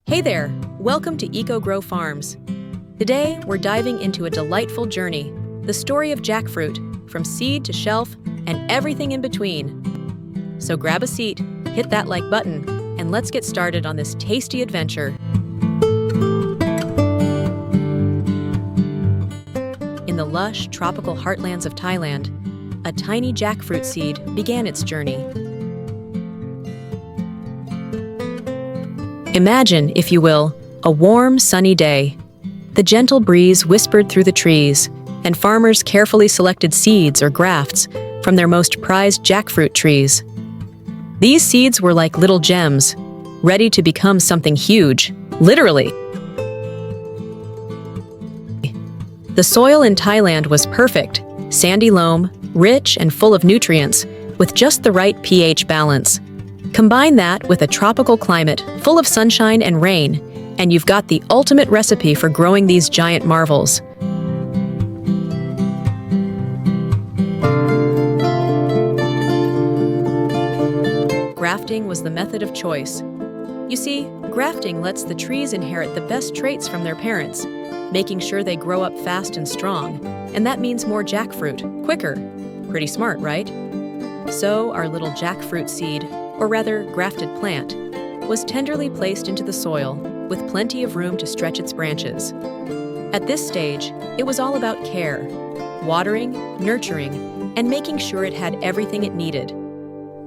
Hey there, welcome to EcoGrow Farms. Today, we're diving into a delightful journey, the story of jackfruit, from seed to shelf, and everything in between. So grab a seat, hit that like button, and let's get started on this tasty adventure. In the lush, tropical heartlands of Thailand, a tiny jackfruit seed began its journey. Imagine, if you will, a warm, sunny day. The gentle breeze whispered through the trees, and farmers carefully selected seeds or grafts from their most prized jackfruit trees. These seeds were like little gems, ready to become something huge, literally. The soil in Thailand was perfect, sandy loam, rich and full of nutrients, with just the right pH balance. Combine that with a tropical climate full of sunshine and rain, and you've got the ultimate recipe for growing these giant marvels. Grafting was the method of choice. You see, grafting lets the trees inherit the best traits from their parents, making sure they grow up fast and strong, and that means more jackfruit, quicker. Pretty smart, right? So our little jackfruit seed, or rather grafted plant, was tenderly placed into the soil with plenty of room to stretch its branches. At this stage, it was all about care, watering, nurturing, and making sure it had everything it needed.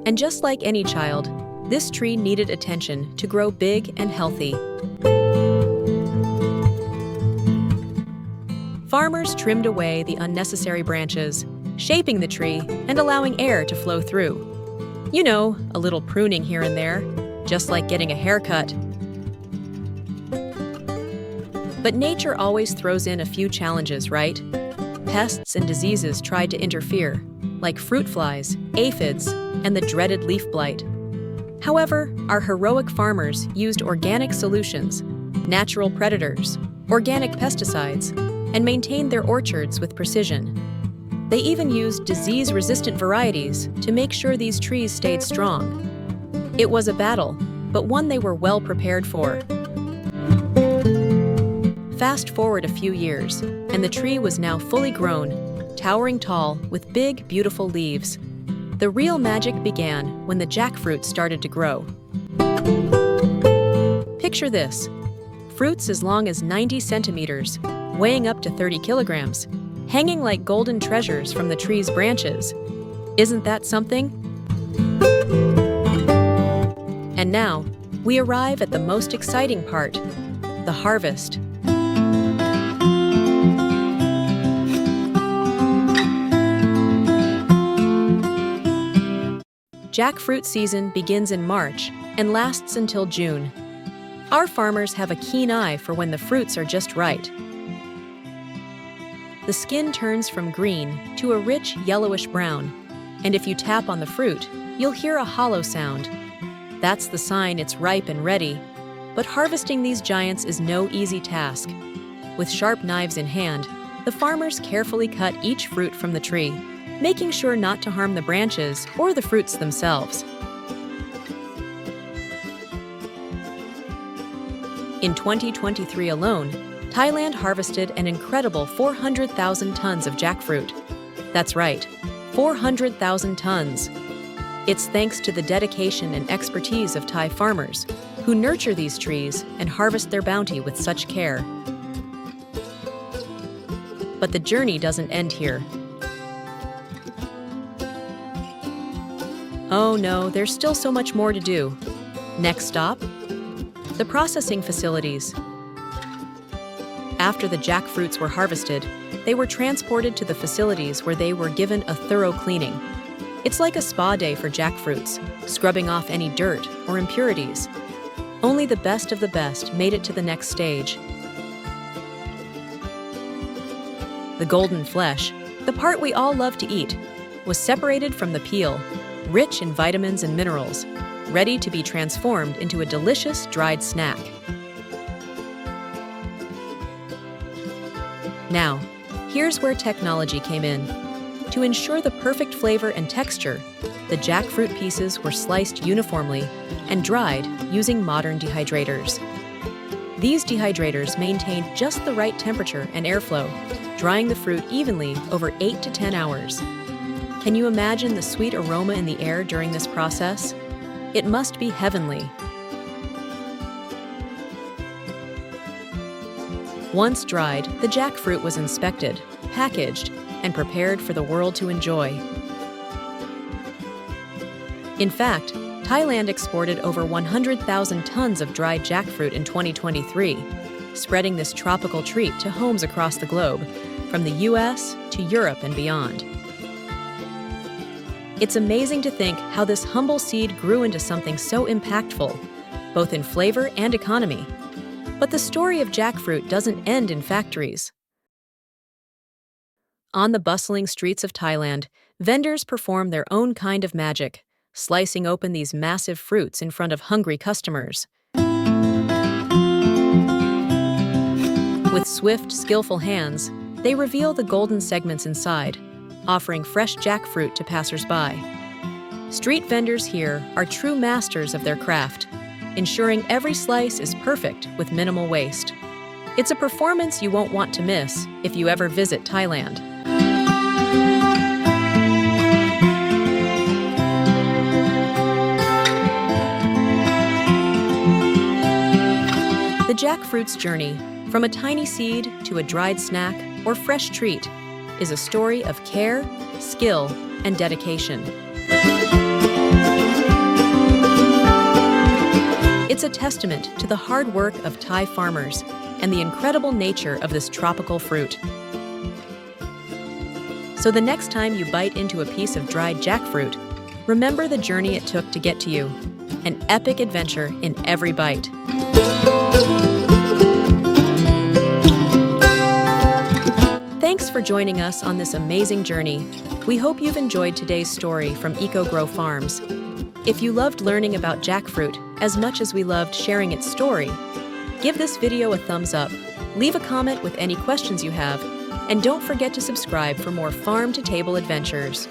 And just like any child, this tree needed attention to grow big and healthy. Farmers trimmed away the unnecessary branches, shaping the tree and allowing air to flow through. You know, a little pruning here and there, just like getting a haircut. But nature always throws in a few challenges, right? Pests and diseases tried to interfere, like fruit flies, aphids, and the dreaded leaf blight. However, our heroic farmers used organic solutions, natural predators, organic pesticides, and maintained their orchards with precision. They even used disease-resistant varieties to make sure these trees stayed strong. It was a battle, but one they were well prepared for. Fast forward a few years, and the tree was now fully grown, towering tall with big, beautiful leaves. The real magic began when the jackfruit started to grow. Picture this: fruits as long as 90 centimeters, weighing up to 30 kilograms, hanging like golden treasures from the tree's branches. Isn't that something? And now, we arrive at the most exciting part, the harvest. Jackfruit season begins in March and lasts until June. Our farmers have a keen eye for when the fruits are just right. The skin turns from green to a rich yellowish brown, and if you tap on the fruit, you'll hear a hollow sound. That's the sign it's ripe and ready. But harvesting these giants is no easy task. With sharp knives in hand, the farmers carefully cut each fruit from the tree, making sure not to harm the branches or the fruits themselves. In 2023 alone, Thailand harvested an incredible 400,000 tons of jackfruit. That's right, 400,000 tons. It's thanks to the dedication and expertise of Thai farmers, who nurture these trees and harvest their bounty with such care. But the journey doesn't end here. Oh no, there's still so much more to do. Next stop? The processing facilities. After the jackfruits were harvested, they were transported to the facilities where they were given a thorough cleaning. It's like a spa day for jackfruits, scrubbing off any dirt or impurities. Only the best of the best made it to the next stage. The golden flesh, the part we all love to eat, was separated from the peel, rich in vitamins and minerals, ready to be transformed into a delicious dried snack. Now, here's where technology came in. To ensure the perfect flavor and texture, the jackfruit pieces were sliced uniformly and dried using modern dehydrators. These dehydrators maintain just the right temperature and airflow, drying the fruit evenly over 8 to 10 hours. Can you imagine the sweet aroma in the air during this process? It must be heavenly. Once dried, the jackfruit was inspected, packaged, and prepared for the world to enjoy. In fact, Thailand exported over 100,000 tons of dried jackfruit in 2023, spreading this tropical treat to homes across the globe, from the US to Europe and beyond. It's amazing to think how this humble seed grew into something so impactful, both in flavor and economy. But the story of jackfruit doesn't end in factories. On the bustling streets of Thailand, vendors perform their own kind of magic, slicing open these massive fruits in front of hungry customers. With swift, skillful hands, they reveal the golden segments inside, offering fresh jackfruit to passers-by. Street vendors here are true masters of their craft, ensuring every slice is perfect with minimal waste. It's a performance you won't want to miss if you ever visit Thailand. The jackfruit's journey, from a tiny seed to a dried snack or fresh treat, is a story of care, skill, and dedication. It's a testament to the hard work of Thai farmers and the incredible nature of this tropical fruit. So the next time you bite into a piece of dried jackfruit, remember the journey it took to get to you, an epic adventure in every bite. Thanks for joining us on this amazing journey. We hope you've enjoyed today's story from EcoGrow Farms. If you loved learning about jackfruit as much as we loved sharing its story, give this video a thumbs up, leave a comment with any questions you have, and don't forget to subscribe for more farm-to-table adventures.